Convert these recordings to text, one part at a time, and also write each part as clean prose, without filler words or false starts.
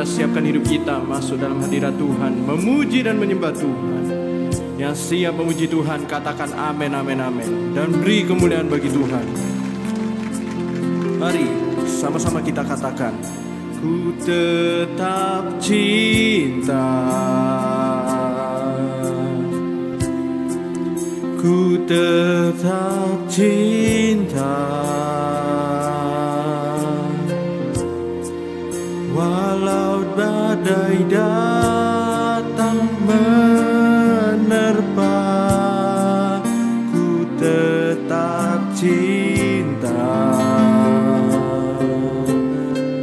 kita siapkan hidup kita masuk dalam hadirat Tuhan, memuji dan menyembah Tuhan. Yang siap memuji Tuhan katakan amin, amin, amin, dan beri kemuliaan bagi Tuhan. Mari sama-sama kita katakan, ku tetap cinta, ku tetap cinta, walau badai datang menerpa, ku tetap cinta.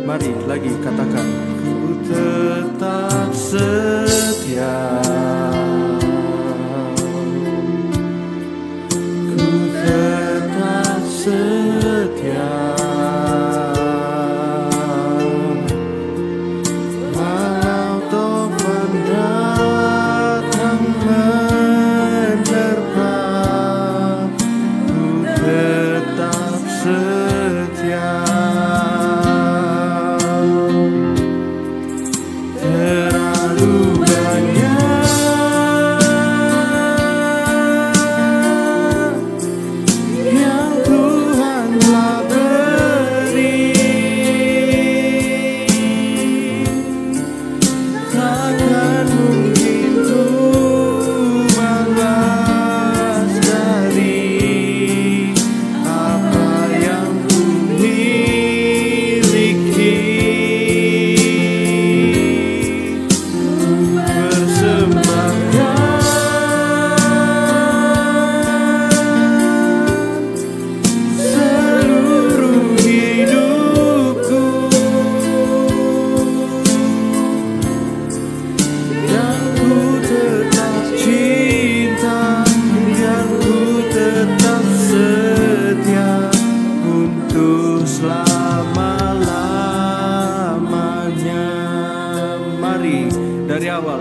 Mari lagi katakan, ku tetap setia, ku tetap setia.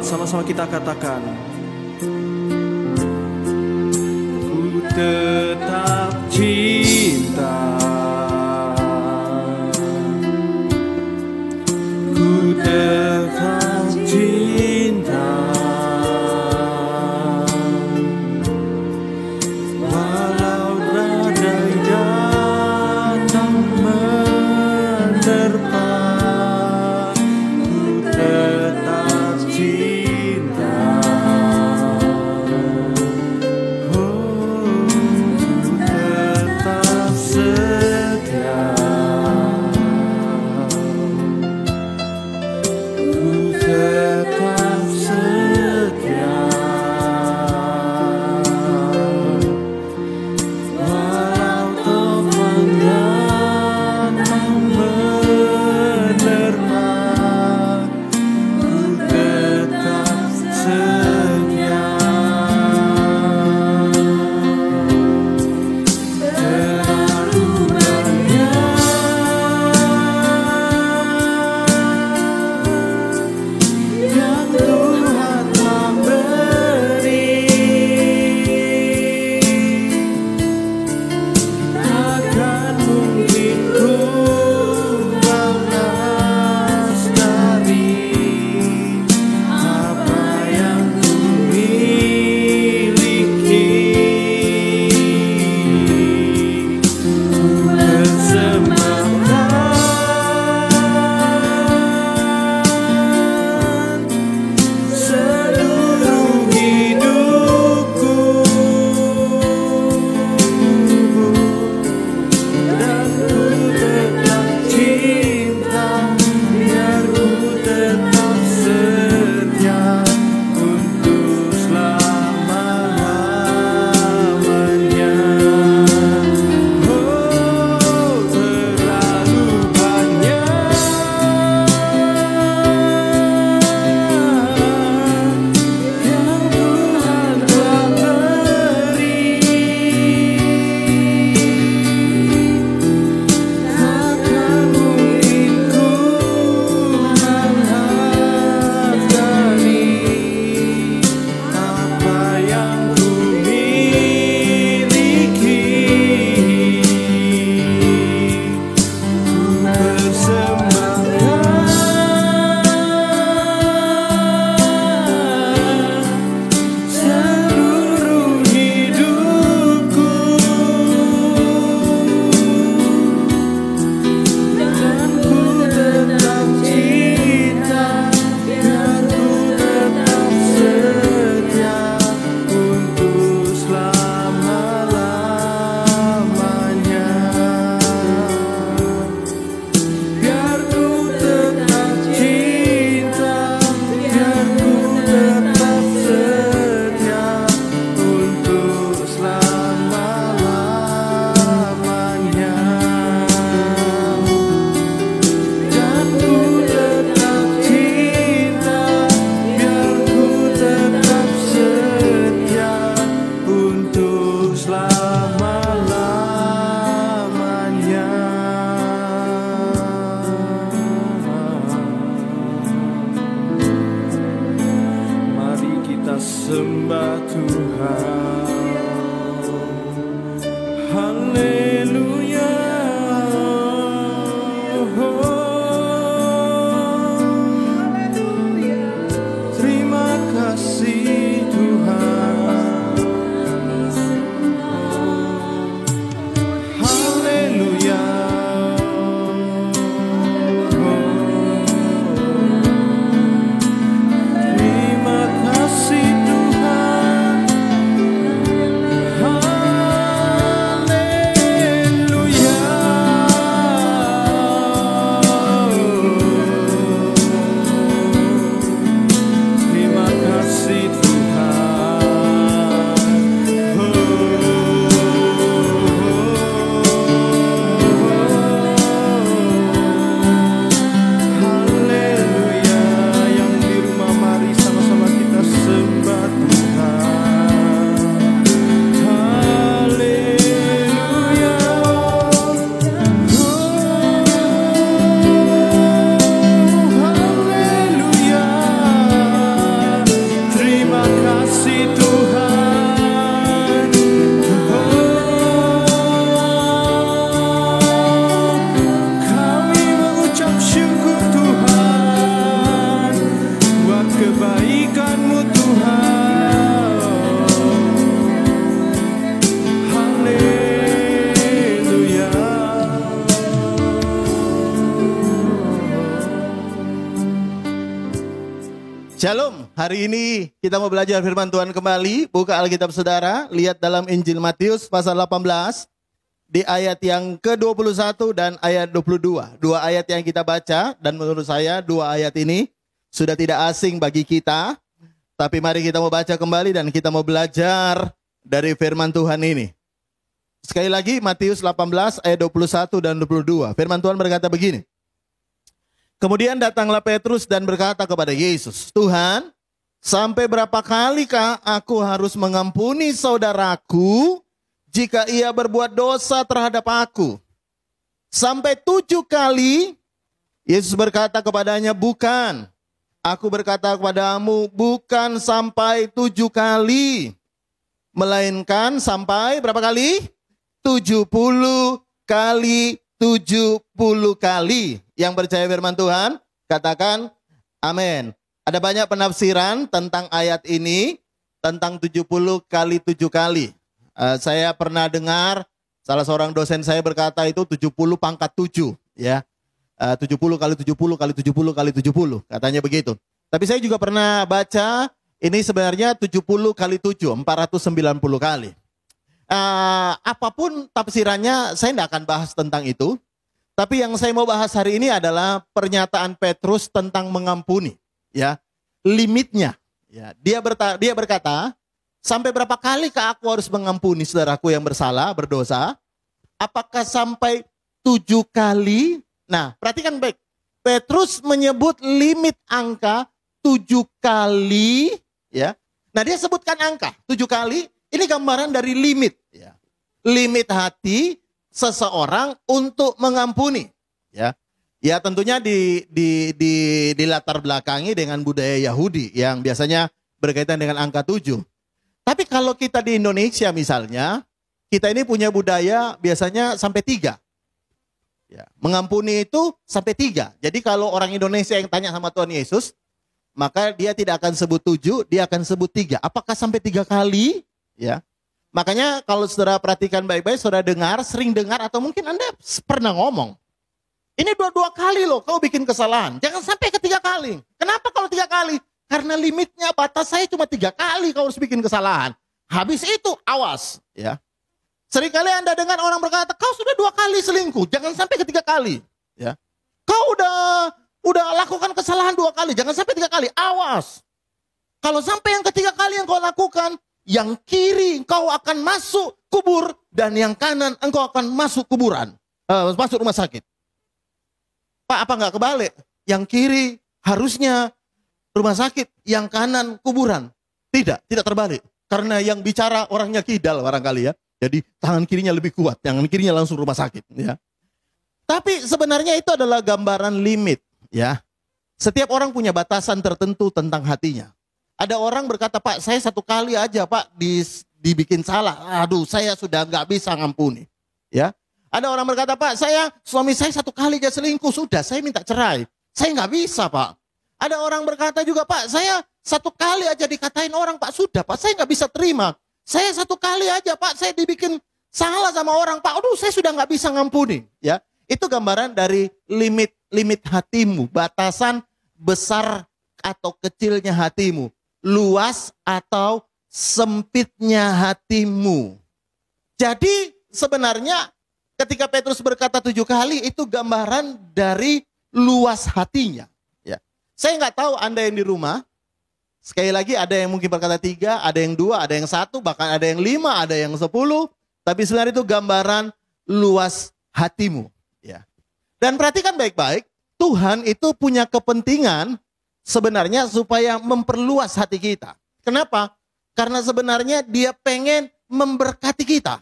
Sama-sama kita katakan, ku tetap cinta, ku tetap cinta, walau badai datang menerpa, ku tetap cinta. sembah Tuhan. Haleluya. Terima kasih Tuhan. Haleluya. Terima kasih Tuhan. Haleluya. Terima kasih Tuhan. Haleluya. Yang di rumah mari sama-sama kita sembah Tuhan. Haleluya. Haleluya. Terima kasih Tuhan. Kami mengucap syukur Tuhan buat kebaikan-Mu Tuhan. Haleluya. Shalom, hari ini kita mau belajar firman Tuhan kembali. Buka Alkitab saudara, lihat dalam Injil Matius pasal 18 di ayat yang ke-21 dan ayat 22. Dua ayat yang kita baca dan menurut saya dua ayat ini sudah tidak asing bagi kita. Tapi mari kita mau baca kembali dan kita mau belajar dari firman Tuhan ini. Sekali lagi Matius 18 ayat 21 dan 22. Firman Tuhan berkata begini. Kemudian datanglah Petrus dan berkata kepada Yesus, Tuhan, sampai berapa kalikah aku harus mengampuni saudaraku jika ia berbuat dosa terhadap aku? Sampai 7 kali? Yesus berkata kepadanya, bukan. Aku berkata kepadamu, bukan sampai 7 kali. Melainkan sampai berapa kali? 70 kali 70 kali. Yang percaya firman Tuhan, katakan amin. Ada banyak penafsiran tentang ayat ini, tentang 70 kali 7 kali. Saya pernah dengar salah seorang dosen saya berkata itu 70 pangkat 7. Ya, 70 kali 70 kali 70 kali 70. Katanya begitu. Tapi saya juga pernah baca ini sebenarnya 70 kali 7, 490 kali. Apapun tafsirannya, saya tidak akan bahas tentang itu. Tapi yang saya mau bahas hari ini adalah pernyataan Petrus tentang mengampuni, ya, limitnya. Ya, dia berkata, sampai berapa kali aku harus mengampuni saudaraku yang bersalah, berdosa? Apakah sampai 7 kali? Nah, perhatikan baik. Petrus menyebut limit angka 7 kali, ya. Nah, dia sebutkan angka 7 kali. Ini gambaran dari limit, ya. Limit hati seseorang untuk mengampuni, ya. Ya, tentunya di latar belakangi dengan budaya Yahudi yang biasanya berkaitan dengan angka 7. Tapi kalau kita di Indonesia misalnya, kita ini punya budaya biasanya sampai 3. Ya, mengampuni itu sampai 3. Jadi kalau orang Indonesia yang tanya sama Tuhan Yesus, maka dia tidak akan sebut 7, dia akan sebut 3. Apakah sampai 3 kali? Ya. Makanya kalau saudara perhatikan baik-baik, saudara dengar, sering dengar, atau mungkin Anda pernah ngomong, ini 2 kali loh kau bikin kesalahan, jangan sampai ke 3 kali. Kenapa kalau 3 kali? Karena limitnya, batas saya cuma 3 kali kau harus bikin kesalahan. Habis itu awas, ya. Seringkali Anda dengar orang berkata, kau sudah 2 kali selingkuh, jangan sampai ke 3 kali, ya. Kau udah lakukan kesalahan 2 kali, jangan sampai 3 kali, awas. Kalau sampai yang ketiga kali yang kau lakukan, yang kiri engkau akan masuk kubur dan yang kanan engkau akan masuk kuburan, masuk rumah sakit. Pak, apa nggak kebalik? Yang kiri harusnya rumah sakit, yang kanan kuburan. Tidak terbalik. Karena yang bicara orangnya kidal barangkali ya. Jadi tangan kirinya lebih kuat, tangan kirinya langsung rumah sakit. Ya. Tapi sebenarnya itu adalah gambaran limit. Ya. Setiap orang punya batasan tertentu tentang hatinya. Ada orang berkata, Pak, saya satu kali aja Pak dibikin salah. Aduh, saya sudah nggak bisa ngampuni. Ya, ada orang berkata, Pak, suami saya satu kali aja selingkuh, sudah saya minta cerai. Saya nggak bisa, Pak. Ada orang berkata juga, Pak, saya satu kali aja dikatain orang, Pak, sudah Pak, saya nggak bisa terima. Saya satu kali aja Pak, saya dibikin salah sama orang, Pak, aduh saya sudah nggak bisa ngampuni. Ya, itu gambaran dari limit hatimu, batasan besar atau kecilnya hatimu, luas atau sempitnya hatimu. Jadi sebenarnya ketika Petrus berkata 7 kali itu gambaran dari luas hatinya. Ya. Saya nggak tahu Anda yang di rumah. Sekali lagi ada yang mungkin berkata 3, ada yang 2, ada yang 1, bahkan ada yang 5, ada yang 10. Tapi sebenarnya itu gambaran luas hatimu. Ya. Dan perhatikan baik-baik, Tuhan itu punya kepentingan sebenarnya supaya memperluas hati kita. Kenapa? Karena sebenarnya dia pengen memberkati kita.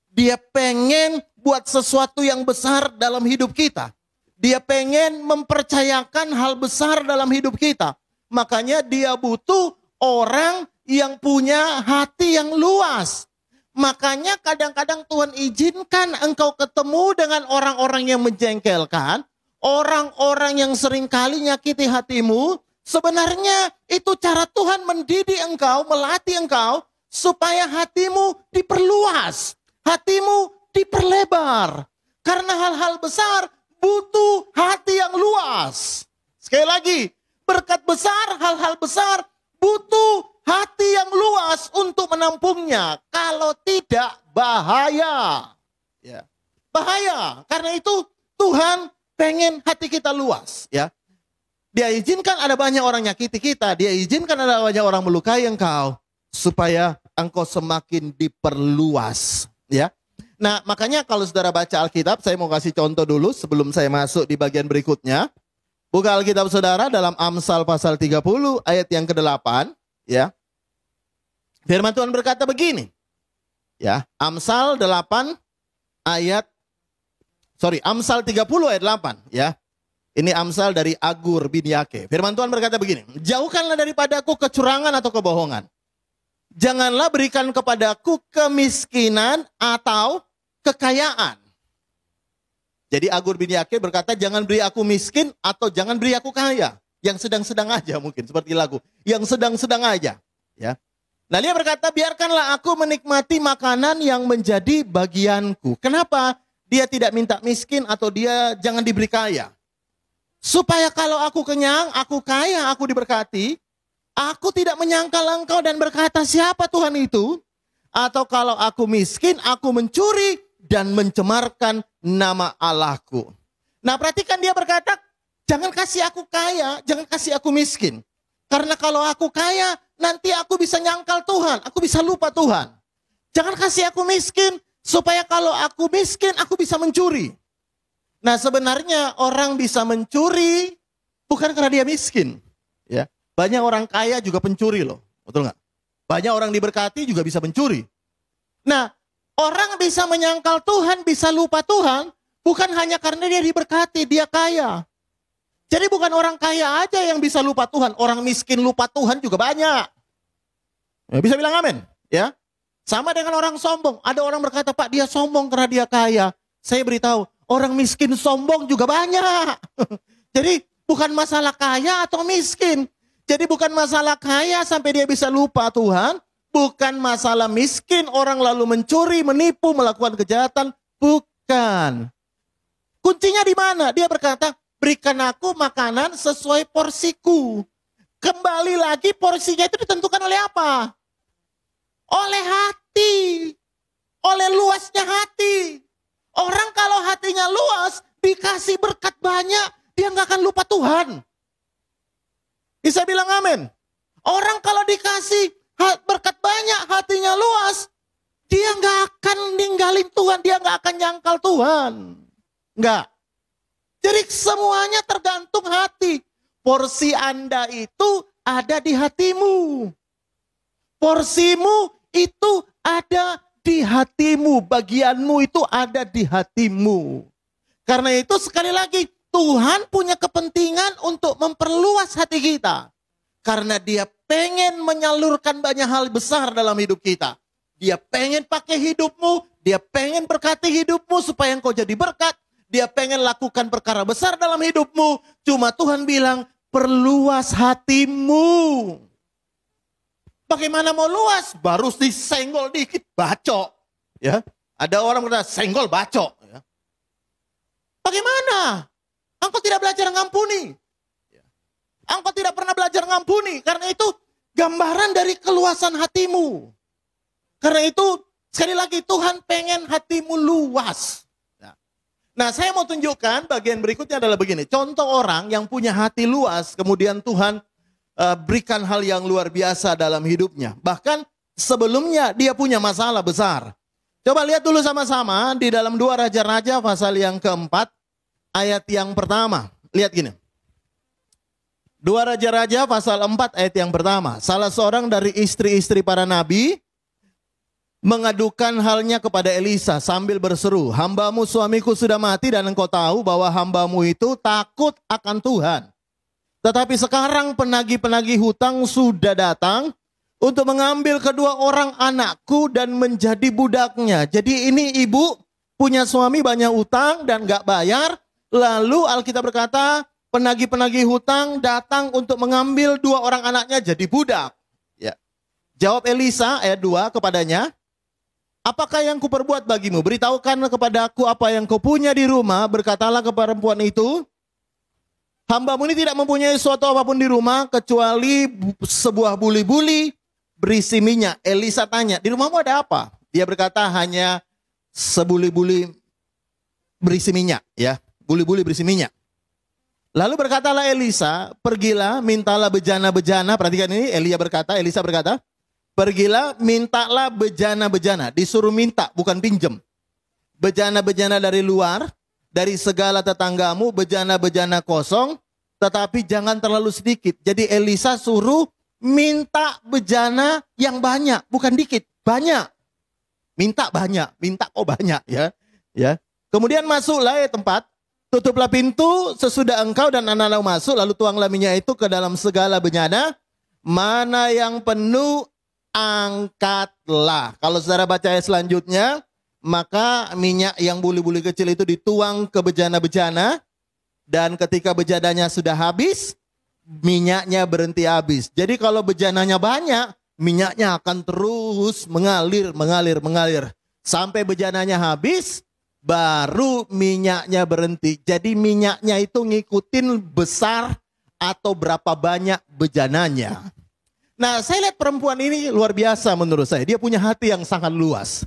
Dia pengen buat sesuatu yang besar dalam hidup kita. Dia pengen mempercayakan hal besar dalam hidup kita. Makanya dia butuh orang yang punya hati yang luas. Makanya kadang-kadang Tuhan izinkan engkau ketemu dengan orang-orang yang menjengkelkan. Orang-orang yang seringkali nyakiti hatimu. Sebenarnya itu cara Tuhan mendidik engkau, melatih engkau. Supaya hatimu diperluas. Hatimu diperlebar. Karena hal-hal besar butuh hati yang luas. Sekali lagi, berkat besar, hal-hal besar butuh hati yang luas untuk menampungnya. Kalau tidak, bahaya. Ya. Bahaya. Karena itu Tuhan pengen hati kita luas. Ya. Dia izinkan ada banyak orang nyakiti kita. Dia izinkan ada banyak orang melukai engkau. Supaya engkau semakin diperluas. Ya. Nah, makanya kalau saudara baca Alkitab, saya mau kasih contoh dulu sebelum saya masuk di bagian berikutnya. Buka Alkitab saudara dalam Amsal pasal 30 ayat yang ke-8, ya. Firman Tuhan berkata begini. Ya, Amsal 30 ayat 8, ya. Ini Amsal dari Agur bin Yake. Firman Tuhan berkata begini, jauhkanlah daripadaku kecurangan atau kebohongan. Janganlah berikan kepadaku kemiskinan atau kekayaan. Jadi Agur bin Yake berkata, jangan beri aku miskin atau jangan beri aku kaya. Yang sedang-sedang aja mungkin, seperti lagu. Yang sedang-sedang aja. Ya. Nah dia berkata, biarkanlah aku menikmati makanan yang menjadi bagianku. Kenapa? Dia tidak minta miskin atau dia jangan diberi kaya. Supaya kalau aku kenyang, aku kaya, aku diberkati. Aku tidak menyangkal engkau dan berkata, siapa Tuhan itu? Atau kalau aku miskin, aku mencuri dan mencemarkan nama Allahku. Nah perhatikan dia berkata, jangan kasih aku kaya, jangan kasih aku miskin. Karena kalau aku kaya, nanti aku bisa nyangkal Tuhan, aku bisa lupa Tuhan. Jangan kasih aku miskin, supaya kalau aku miskin, aku bisa mencuri. Nah sebenarnya orang bisa mencuri, bukan karena dia miskin. Ya. Banyak orang kaya juga pencuri loh, betul nggak? Banyak orang diberkati juga bisa mencuri. Nah, orang bisa menyangkal Tuhan, bisa lupa Tuhan, bukan hanya karena dia diberkati, dia kaya. Jadi bukan orang kaya aja yang bisa lupa Tuhan, orang miskin lupa Tuhan juga banyak. Ya, bisa bilang amin, ya. Sama dengan orang sombong. Ada orang berkata, Pak, dia sombong karena dia kaya. Saya beritahu, orang miskin sombong juga banyak. Jadi bukan masalah kaya atau miskin. Jadi bukan masalah kaya sampai dia bisa lupa Tuhan. Bukan masalah miskin orang lalu mencuri, menipu, melakukan kejahatan. Bukan. Kuncinya di mana? Dia berkata, berikan aku makanan sesuai porsiku. Kembali lagi porsinya itu ditentukan oleh apa? Oleh hati. Oleh luasnya hati. Orang kalau hatinya luas, dikasih berkat banyak, dia nggak akan lupa Tuhan. Bisa bilang amin. Orang kalau dikasih berkat banyak, hatinya luas, dia nggak akan ninggalin Tuhan, dia nggak akan nyangkal Tuhan. Nggak. Jadi semuanya tergantung hati. Porsi Anda itu ada di hatimu. Porsimu itu ada di hatimu. Bagianmu itu ada di hatimu. Karena itu sekali lagi, Tuhan punya kepentingan untuk memperluas hati kita. Karena dia pengen menyalurkan banyak hal besar dalam hidup kita. Dia pengen pakai hidupmu, dia pengen berkati hidupmu supaya engkau jadi berkat. Dia pengen lakukan perkara besar dalam hidupmu. Cuma Tuhan bilang, perluas hatimu. Bagaimana mau luas? Baru disenggol dikit, bacok. Ya, ada orang berkata, senggol bacok. Ya. Bagaimana? Engkau tidak belajar ngampuni. Engkau tidak pernah belajar ngampuni. Karena itu gambaran dari keluasan hatimu. Karena itu sekali lagi Tuhan pengen hatimu luas. Nah, saya mau tunjukkan bagian berikutnya adalah begini. Contoh orang yang punya hati luas, kemudian Tuhan berikan hal yang luar biasa dalam hidupnya. Bahkan sebelumnya dia punya masalah besar. Coba lihat dulu sama-sama di dalam 2 Raja-Raja pasal yang keempat, ayat yang pertama. Lihat gini. 2 Raja-Raja pasal 4 ayat yang pertama. Salah seorang dari istri-istri para nabi mengadukan halnya kepada Elisa sambil berseru, hambamu suamiku sudah mati dan engkau tahu bahwa hambamu itu takut akan Tuhan. Tetapi sekarang penagih-penagih hutang sudah datang untuk mengambil kedua orang anakku dan menjadi budaknya. Jadi ini ibu punya suami banyak utang dan gak bayar. Lalu Alkitab berkata penagih-penagih hutang datang untuk mengambil 2 orang anaknya jadi budak. Ya. Jawab Elisa ayat 2 kepadanya, apakah yang kuperbuat bagimu? Beritahukan kepadaku apa yang kau punya di rumah. Berkatalah kepada perempuan itu, hambamu ini tidak mempunyai sesuatu apapun di rumah kecuali sebuah buli-buli berisi minyak. Elisa tanya, di rumahmu ada apa? Dia berkata, hanya sebuli-buli berisi minyak. Ya, buli-buli berisi minyak. Lalu berkatalah Elisa, pergilah mintalah bejana-bejana. Perhatikan ini, Elisa berkata, pergilah, mintalah bejana-bejana. Disuruh minta, bukan pinjem. Bejana-bejana dari luar, dari segala tetanggamu, bejana-bejana kosong, tetapi jangan terlalu sedikit. Jadi Elisa suruh minta bejana yang banyak, bukan dikit, banyak. Minta banyak, minta kok banyak ya. Ya. Kemudian masuklah tempat, tutuplah pintu sesudah engkau dan anak-anak masuk, lalu tuanglah minyak itu ke dalam segala bejana. Mana yang penuh, angkatlah. Kalau saudara baca ayat selanjutnya, maka minyak yang buli-buli kecil itu dituang ke bejana-bejana, dan ketika bejananya sudah habis, minyaknya berhenti habis. Jadi kalau bejananya banyak, minyaknya akan terus mengalir. Sampai bejananya habis, baru minyaknya berhenti. Jadi minyaknya itu ngikutin besar atau berapa banyak bejananya. Nah, saya lihat perempuan ini luar biasa menurut saya. Dia punya hati yang sangat luas.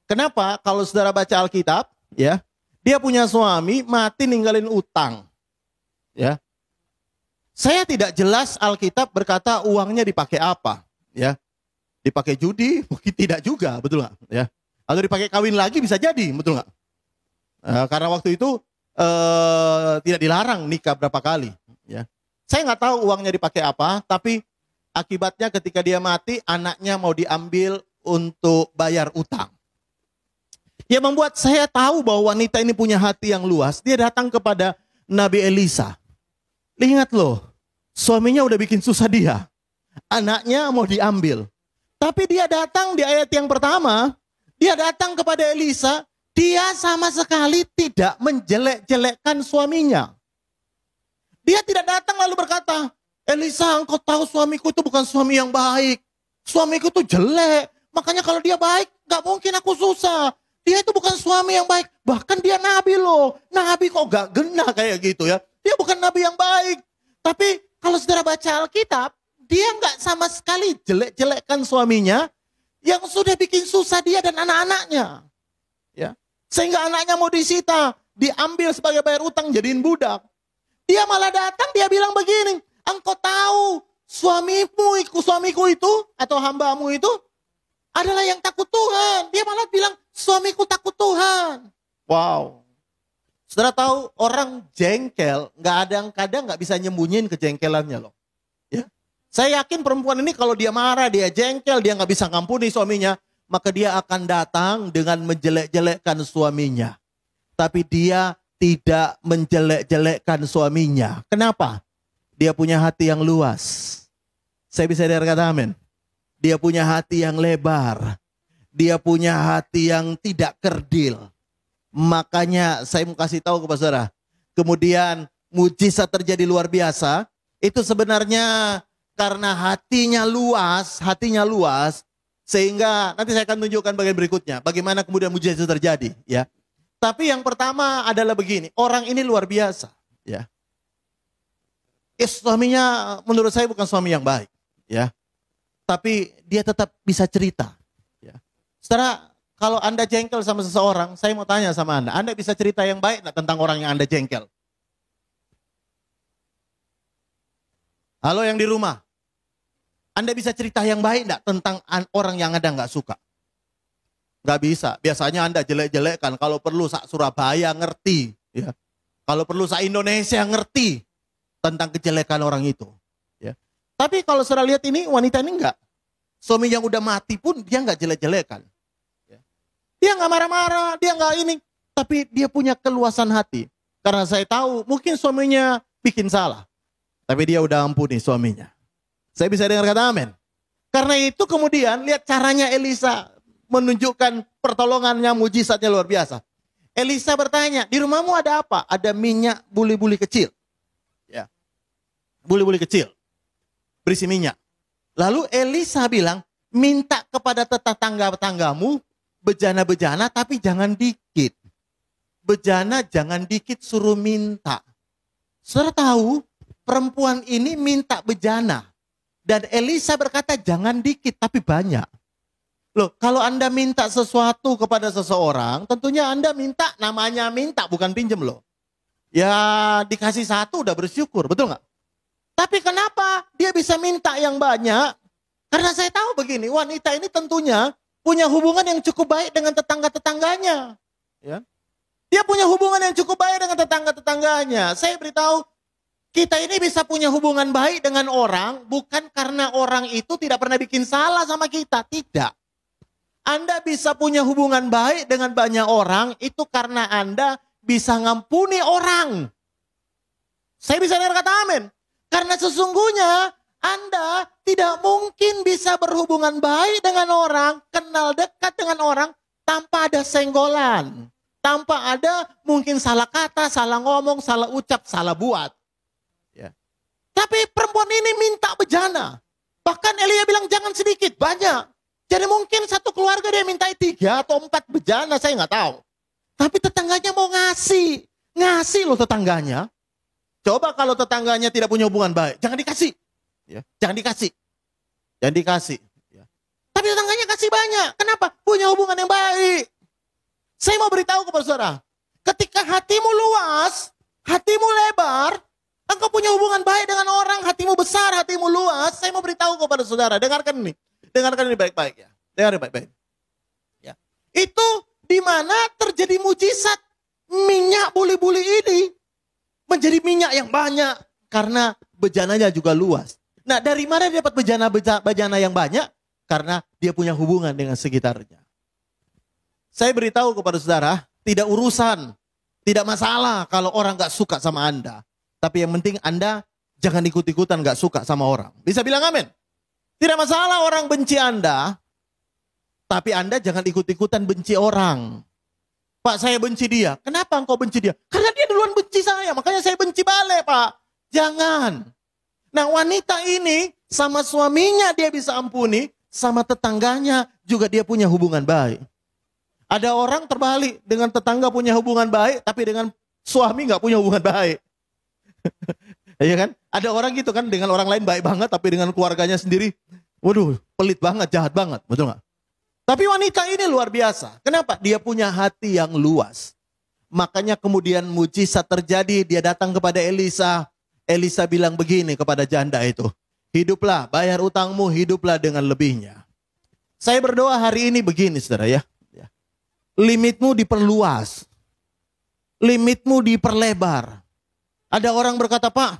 Kenapa? Kalau saudara baca Alkitab, ya, dia punya suami mati ninggalin utang. Ya. Saya tidak jelas Alkitab berkata uangnya dipakai apa, ya. Dipakai judi, mungkin tidak juga, betul nggak? Ya. Atau dipakai kawin lagi bisa jadi, betul nggak? Karena waktu itu tidak dilarang nikah berapa kali, ya. Saya nggak tahu uangnya dipakai apa, tapi akibatnya ketika dia mati, anaknya mau diambil untuk bayar utang. Yang membuat saya tahu bahwa wanita ini punya hati yang luas. Dia datang kepada Nabi Elisa. Ingat loh, suaminya udah bikin susah dia. Anaknya mau diambil. Tapi dia datang di ayat yang pertama, dia datang kepada Elisa, dia sama sekali tidak menjelek-jelekkan suaminya. Dia tidak datang lalu berkata, Elisa, engkau tahu suamiku itu bukan suami yang baik. Suamiku itu jelek. Makanya kalau dia baik, gak mungkin aku susah. Dia itu bukan suami yang baik. Bahkan dia nabi loh. Nabi kok gak genah kayak gitu ya. Dia bukan nabi yang baik. Tapi kalau saudara baca Alkitab, dia gak sama sekali jelek-jelekkan suaminya yang sudah bikin susah dia dan anak-anaknya. Ya. Sehingga anaknya mau disita, diambil sebagai bayar utang, jadiin budak. Dia malah datang, dia bilang begini, engkau tahu suamiku itu atau hambamu itu adalah yang takut Tuhan. Dia malah bilang suamiku takut Tuhan. Wow. Saudara tahu orang jengkel kadang nggak bisa nyembunyiin kejengkelannya loh. Ya. Saya yakin perempuan ini kalau dia marah, dia jengkel, dia nggak bisa ngampuni suaminya, maka dia akan datang dengan menjelek-jelekkan suaminya. Tapi dia tidak menjelek-jelekkan suaminya. Kenapa? Dia punya hati yang luas. Saya bisa dengar kata amin. Dia punya hati yang lebar. Dia punya hati yang tidak kerdil. Makanya saya mau kasih tahu kepada saudara. Kemudian mujizat terjadi luar biasa. Itu sebenarnya karena hatinya luas. Sehingga nanti saya akan tunjukkan bagian berikutnya. Bagaimana kemudian mujizat itu terjadi. Ya. Tapi yang pertama adalah begini. Orang ini luar biasa. Ya. Suaminya menurut saya bukan suami yang baik. Ya. Tapi dia tetap bisa cerita. Ya. Saudara, kalau Anda jengkel sama seseorang, saya mau tanya sama Anda bisa cerita yang baik nggak tentang orang yang Anda jengkel? Halo yang di rumah, Anda bisa cerita yang baik nggak tentang orang yang Anda nggak suka? Nggak bisa. Biasanya Anda jelek-jelekkan. Kalau perlu Surabaya ngerti, ya. Kalau perlu Indonesia ngerti tentang kejelekan orang itu. Ya. Tapi kalau saudara lihat ini, wanita ini enggak. Suami yang udah mati pun dia nggak jelek-jelekan. Dia nggak marah-marah, dia nggak ini. Tapi dia punya keluasan hati. Karena saya tahu mungkin suaminya bikin salah. Tapi dia udah ampuni suaminya. Saya bisa dengar kata amin. Karena itu kemudian lihat caranya Elisa menunjukkan pertolongannya, mujizatnya luar biasa. Elisa bertanya, di rumahmu ada apa? Ada minyak buli-buli kecil. Ya, buli-buli kecil. Berisi minyak. Lalu Elisa bilang, minta kepada tetangga-tetanggamu bejana-bejana tapi jangan dikit. Bejana jangan dikit, suruh minta. Saudara tahu perempuan ini minta bejana. Dan Elisa berkata jangan dikit tapi banyak. Loh, kalau Anda minta sesuatu kepada seseorang, tentunya Anda minta, namanya minta bukan pinjem loh. Ya dikasih satu udah bersyukur, betul nggak? Tapi kenapa dia bisa minta yang banyak? Karena saya tahu begini, wanita ini tentunya punya hubungan yang cukup baik dengan tetangga-tetangganya. Ya. Dia punya hubungan yang cukup baik dengan tetangga-tetangganya. Saya beritahu, kita ini bisa punya hubungan baik dengan orang, bukan karena orang itu tidak pernah bikin salah sama kita. Tidak. Anda bisa punya hubungan baik dengan banyak orang, itu karena Anda bisa ngampuni orang. Saya bisa dengar kata amin. Karena sesungguhnya Anda tidak mungkin bisa berhubungan baik dengan orang, kenal dekat dengan orang, tanpa ada senggolan. Tanpa ada mungkin salah kata, salah ngomong, salah ucap, salah buat. Ya. Tapi perempuan ini minta bejana. Bahkan Elia bilang jangan sedikit, banyak. Jadi mungkin satu keluarga dia minta 3 atau 4 bejana, saya nggak tahu. Tapi tetangganya mau ngasih. Ngasih loh tetangganya. Coba kalau tetangganya tidak punya hubungan baik, jangan dikasih. Ya, jangan dikasih. Jangan dikasih. Ya. Tapi tetangganya kasih banyak. Kenapa? Punya hubungan yang baik. Saya mau beritahu kepada saudara. Ketika hatimu luas, hatimu lebar, engkau punya hubungan baik dengan orang, hatimu besar, hatimu luas. Saya mau beritahu kepada saudara. Dengarkan ini. Dengarkan ini baik-baik ya. Dengarkan baik-baik. Ya. Itu di mana terjadi mujizat minyak buli-buli ini. Menjadi minyak yang banyak. Karena bejananya juga luas. Nah dari mana dia dapat bejana yang banyak? Karena dia punya hubungan dengan sekitarnya. Saya beritahu kepada saudara, tidak urusan. Tidak masalah kalau orang gak suka sama Anda. Tapi yang penting Anda jangan ikut-ikutan gak suka sama orang. Bisa bilang amin? Tidak masalah orang benci Anda. Tapi Anda jangan ikut-ikutan benci orang. Pak, saya benci dia. Kenapa engkau benci dia? Karena dia duluan benci saya. Makanya saya benci balik, Pak. Jangan. Nah, wanita ini sama suaminya dia bisa ampuni. Sama tetangganya juga dia punya hubungan baik. Ada orang terbalik. Dengan tetangga punya hubungan baik. Tapi dengan suami gak punya hubungan baik. Iya kan? Ada orang gitu kan. Dengan orang lain baik banget. Tapi dengan keluarganya sendiri. Waduh, pelit banget, jahat banget. Betul gak? Tapi wanita ini luar biasa. Kenapa? Dia punya hati yang luas. Makanya kemudian mujizat terjadi. Dia datang kepada Elisa. Elisa bilang begini kepada janda itu. Hiduplah, bayar utangmu, hiduplah dengan lebihnya. Saya berdoa hari ini begini saudara ya. Limitmu diperluas. Limitmu diperlebar. Ada orang berkata, Pak,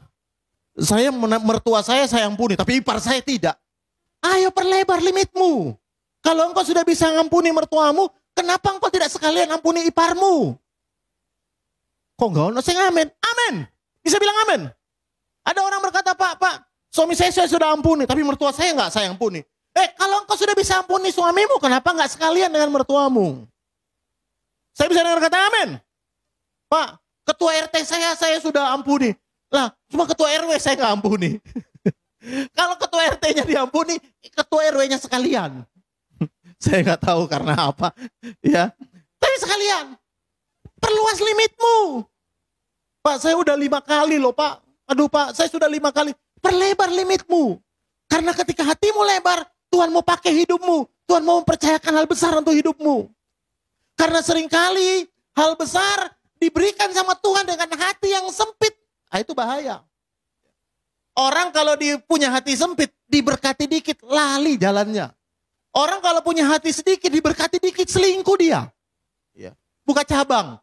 saya mertua saya ampuni. Tapi ipar saya tidak. Ayo perlebar limitmu. Kalau engkau sudah bisa ngampuni mertuamu, kenapa engkau tidak sekalian ampuni iparmu? Kok enggak ono sing amin? Amin. Bisa bilang amin. Ada orang berkata, Pak, suami saya sudah ampuni, tapi mertua saya nggak saya ampuni. Kalau engkau sudah bisa ampuni suamimu, kenapa nggak sekalian dengan mertuamu? Saya bisa dengar kata amin. Pak, ketua RT saya sudah ampuni. Lah, cuma ketua RW saya nggak ampuni. Kalau ketua RT-nya diampuni, ketua RW-nya sekalian. Saya nggak tahu karena apa, ya. Tapi sekalian, perluas limitmu. Pak, saya udah 5 kali loh, Pak. Aduh, Pak, saya sudah 5 kali. Perlebar limitmu. Karena ketika hatimu lebar, Tuhan mau pakai hidupmu. Tuhan mau mempercayakan hal besar untuk hidupmu. Karena seringkali hal besar diberikan sama Tuhan dengan hati yang sempit. Itu bahaya. Orang kalau punya hati sempit, diberkati dikit, lali jalannya. Orang kalau punya hati sedikit, diberkati dikit, selingkuh dia. Buka cabang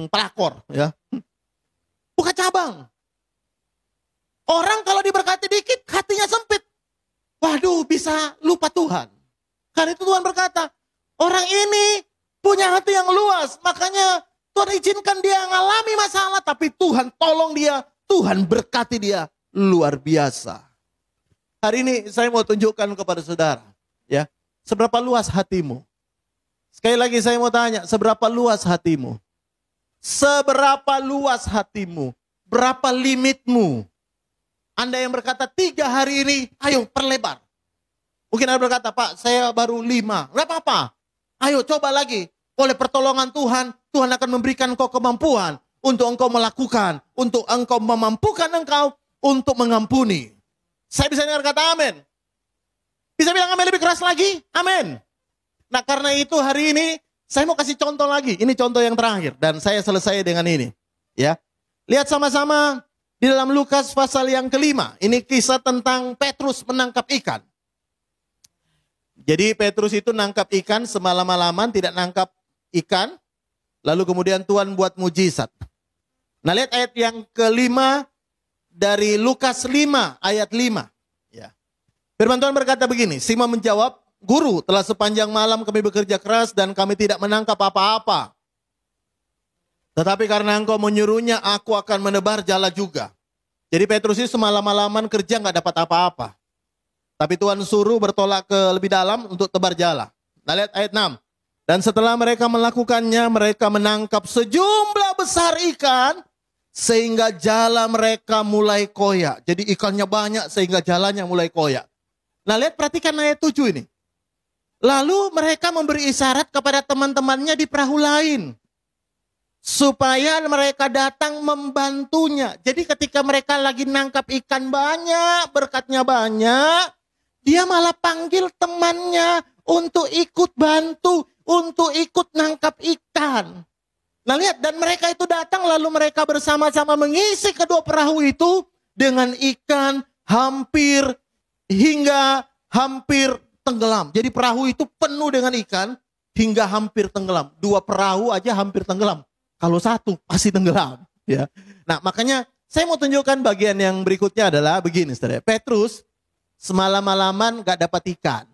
pelakor, ya. Buka cabang. Orang kalau diberkati dikit, hatinya sempit. Waduh, bisa lupa Tuhan. Karena itu Tuhan berkata, orang ini punya hati yang luas. Makanya Tuhan izinkan dia mengalami masalah. Tapi Tuhan tolong dia. Tuhan berkati dia. Luar biasa. Hari ini saya mau tunjukkan kepada saudara. Ya, seberapa luas hatimu. Sekali lagi saya mau tanya, seberapa luas hatimu? Seberapa luas hatimu? Berapa limitmu? Anda yang berkata 3 hari ini, ayo perlebar. Mungkin Anda berkata, Pak, saya baru 5. Enggak apa-apa. Ayo coba lagi. Oleh pertolongan Tuhan, Tuhan akan memberikan engkau kemampuan untuk engkau melakukan, untuk engkau memampukan engkau untuk mengampuni. Saya bisa dengar kata amin. Bisa bilang amin lebih keras lagi? Amin. Nah, karena itu hari ini saya mau kasih contoh lagi. Ini contoh yang terakhir dan saya selesai dengan ini. Ya. Lihat sama-sama di dalam Lukas pasal yang kelima. Ini kisah tentang Petrus menangkap ikan. Jadi Petrus itu nangkap ikan semalam-malaman, tidak nangkap ikan. Lalu kemudian Tuhan buat mujizat. Nah, lihat ayat yang kelima dari Lukas 5 ayat 5. Ya. Firman Tuhan berkata begini, Simon menjawab, Guru, telah sepanjang malam kami bekerja keras dan kami tidak menangkap apa-apa. Tetapi karena engkau menyuruhnya, aku akan menebar jala juga. Jadi Petrus itu semalam-malaman kerja nggak dapat apa-apa. Tapi Tuhan suruh bertolak ke lebih dalam untuk tebar jala. Nah, lihat ayat 6. Dan setelah mereka melakukannya, mereka menangkap sejumlah besar ikan, sehingga jala mereka mulai koyak. Jadi ikannya banyak sehingga jalannya mulai koyak. Nah, lihat perhatikan ayat 7 ini. Lalu mereka memberi isyarat kepada teman-temannya di perahu lain. Supaya mereka datang membantunya. Jadi ketika mereka lagi nangkap ikan banyak, berkatnya banyak, dia malah panggil temannya untuk ikut bantu, untuk ikut nangkap ikan. Nah, lihat, dan mereka itu datang lalu mereka bersama-sama mengisi kedua perahu itu dengan ikan hampir tenggelam. Jadi perahu itu penuh dengan ikan hingga hampir tenggelam. 2 perahu aja hampir tenggelam. Kalau 1 pasti tenggelam. Ya. Nah, makanya saya mau tunjukkan bagian yang berikutnya adalah begini, saudara. Petrus semalam-malaman gak dapat ikan.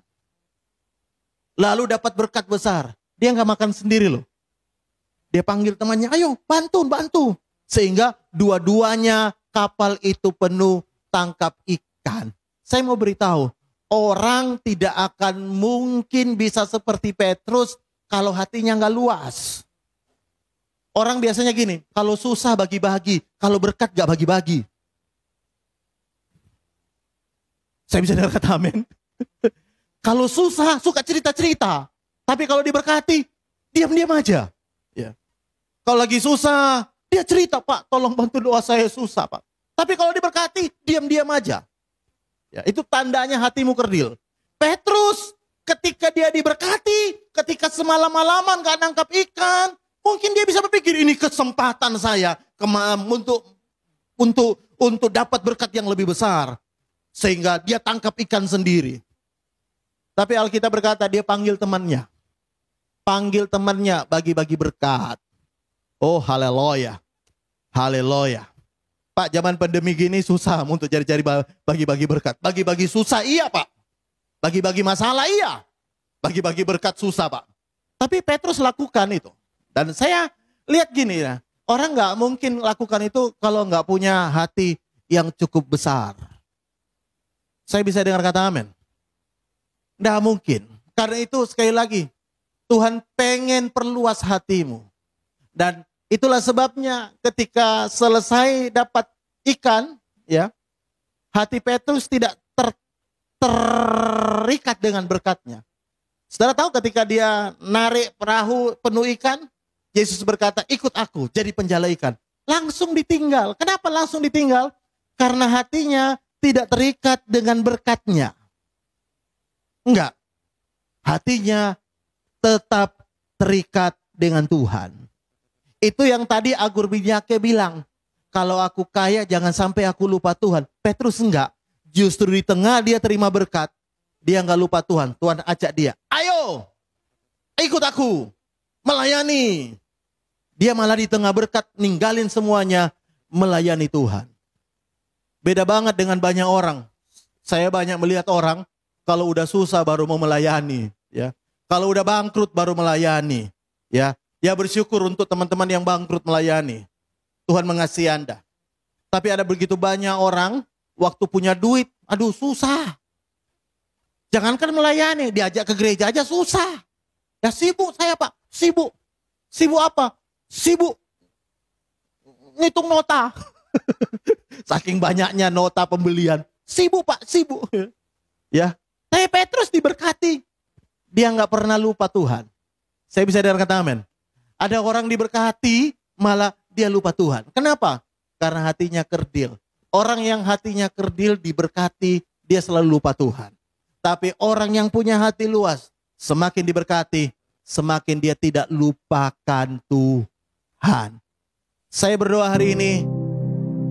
Lalu dapat berkat besar. Dia gak makan sendiri loh. Dia panggil temannya, ayo bantu. Sehingga dua-duanya kapal itu penuh tangkap ikan. Saya mau beritahu, orang tidak akan mungkin bisa seperti Petrus kalau hatinya gak luas. Orang biasanya gini, kalau susah bagi-bagi, kalau berkat gak bagi-bagi. Saya bisa dengar kata amin. Kalau susah, suka cerita-cerita. Tapi kalau diberkati, diam-diam aja. Ya. Kalau lagi susah, dia cerita, Pak, tolong bantu doa saya susah, Pak. Tapi kalau diberkati, diam-diam aja. Ya, itu tandanya hatimu kerdil. Petrus, ketika dia diberkati, ketika semalam-malaman gak nangkap ikan, mungkin dia bisa berpikir, ini kesempatan saya untuk dapat berkat yang lebih besar. Sehingga dia tangkap ikan sendiri. Tapi Alkitab berkata dia panggil temannya. Panggil temannya bagi-bagi berkat. Oh, haleluya. Haleluya. Pak, zaman pandemi gini susah untuk cari-cari bagi-bagi berkat. Bagi-bagi susah iya, Pak. Bagi-bagi masalah iya. Bagi-bagi berkat susah, Pak. Tapi Petrus lakukan itu. Dan saya lihat gini ya. Orang nggak mungkin lakukan itu kalau nggak punya hati yang cukup besar. Saya bisa dengar kata amin? Nggak mungkin. Karena itu sekali lagi, Tuhan pengen perluas hatimu. Dan itulah sebabnya ketika selesai dapat ikan, ya, hati Petrus tidak terikat dengan berkatnya. Saudara tahu ketika dia narik perahu penuh ikan, Yesus berkata, ikut aku jadi penjala ikan. Langsung ditinggal. Kenapa langsung ditinggal? Karena hatinya tidak terikat dengan berkatnya. Enggak. Hatinya tetap terikat dengan Tuhan. Itu yang tadi Agur Binyake bilang. Kalau aku kaya jangan sampai aku lupa Tuhan. Petrus enggak. Justru di tengah dia terima berkat. Dia enggak lupa Tuhan. Tuhan ajak dia. Ayo. Ikut aku. Melayani. Dia malah di tengah berkat ninggalin semuanya melayani Tuhan. Beda banget dengan banyak orang. Saya banyak melihat orang kalau udah susah baru mau melayani, ya. Kalau udah bangkrut baru melayani, ya. Ya bersyukur untuk teman-teman yang bangkrut melayani. Tuhan mengasihi Anda. Tapi ada begitu banyak orang waktu punya duit, aduh susah. Jangankan melayani, diajak ke gereja aja susah. Ya sibuk saya Pak, sibuk. Sibuk apa? Sibuk ngitung nota. Saking banyaknya nota pembelian. Sibuk Pak, sibuk. Ya, tapi Petrus diberkati. Dia nggak pernah lupa Tuhan. Saya bisa dengar kata amin. Ada orang diberkati, malah dia lupa Tuhan. Kenapa? Karena hatinya kerdil. Orang yang hatinya kerdil diberkati, dia selalu lupa Tuhan. Tapi orang yang punya hati luas, semakin diberkati, semakin dia tidak lupakan Tuhan. Saya berdoa hari ini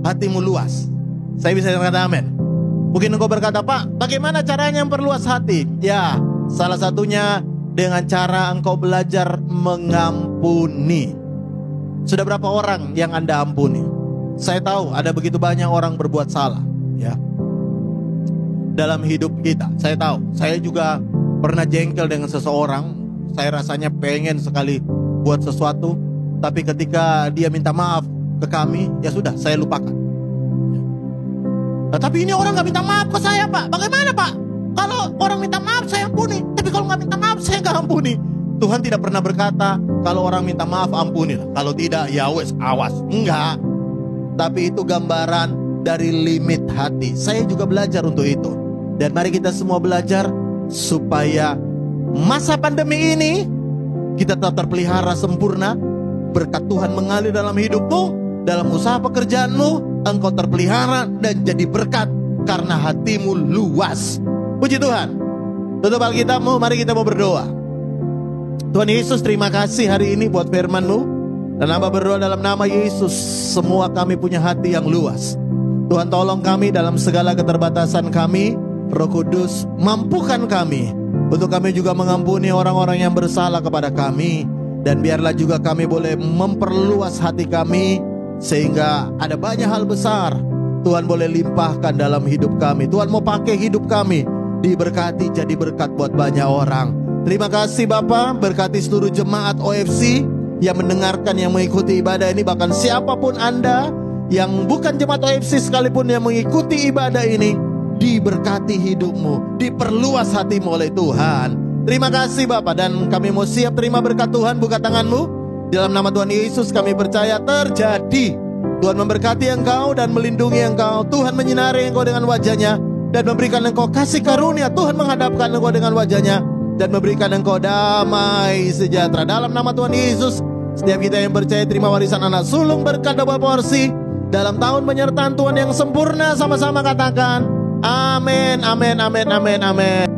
hatimu luas. Saya bisa kata amin. Mungkin engkau berkata, Pak, bagaimana caranya memperluas hati? Ya, salah satunya dengan cara engkau belajar mengampuni. Sudah berapa orang yang Anda ampuni? Saya tahu ada begitu banyak orang berbuat salah, ya. Dalam hidup kita, saya tahu. Saya juga pernah jengkel dengan seseorang. Saya rasanya pengen sekali buat sesuatu, tapi ketika dia minta maaf ke kami, ya sudah, saya lupakan. Nah, tapi ini orang gak minta maaf ke saya Pak. Bagaimana Pak? Kalau orang minta maaf saya ampuni, tapi kalau gak minta maaf saya gak ampuni. Tuhan tidak pernah berkata kalau orang minta maaf ampuni. Kalau tidak ya wes awas. Enggak. Tapi itu gambaran dari limit hati. Saya juga belajar untuk itu. Dan mari kita semua belajar supaya masa pandemi ini kita tetap terpelihara sempurna. Berkat Tuhan mengalir dalam hidupmu, dalam usaha pekerjaanmu, engkau terpelihara dan jadi berkat karena hatimu luas. Puji Tuhan. Tutup Alkitabmu, mari kita mau berdoa. Tuhan Yesus, terima kasih hari ini buat firman-Mu. Dan hamba berdoa dalam nama Yesus, semua kami punya hati yang luas. Tuhan tolong kami dalam segala keterbatasan kami. Roh Kudus mampukan kami untuk kami juga mengampuni orang-orang yang bersalah kepada kami. Dan biarlah juga kami boleh memperluas hati kami, sehingga ada banyak hal besar Tuhan boleh limpahkan dalam hidup kami. Tuhan mau pakai hidup kami diberkati jadi berkat buat banyak orang. Terima kasih Bapa, berkati seluruh jemaat OFC yang mendengarkan, yang mengikuti ibadah ini. Bahkan siapapun Anda yang bukan jemaat OFC sekalipun yang mengikuti ibadah ini, diberkati hidupmu, diperluas hatimu oleh Tuhan. Terima kasih Bapak, dan kami mau siap terima berkat Tuhan. Buka tanganmu. Dalam nama Tuhan Yesus kami percaya terjadi. Tuhan memberkati engkau dan melindungi engkau. Tuhan menyinari engkau dengan wajahnya dan memberikan engkau kasih karunia. Tuhan menghadapkan engkau dengan wajahnya dan memberikan engkau damai sejahtera. Dalam nama Tuhan Yesus, setiap kita yang percaya terima warisan anak sulung berkat double porsi. Dalam tahun penyertaan Tuhan yang sempurna, sama-sama katakan amin, amin, amin, amin, amin.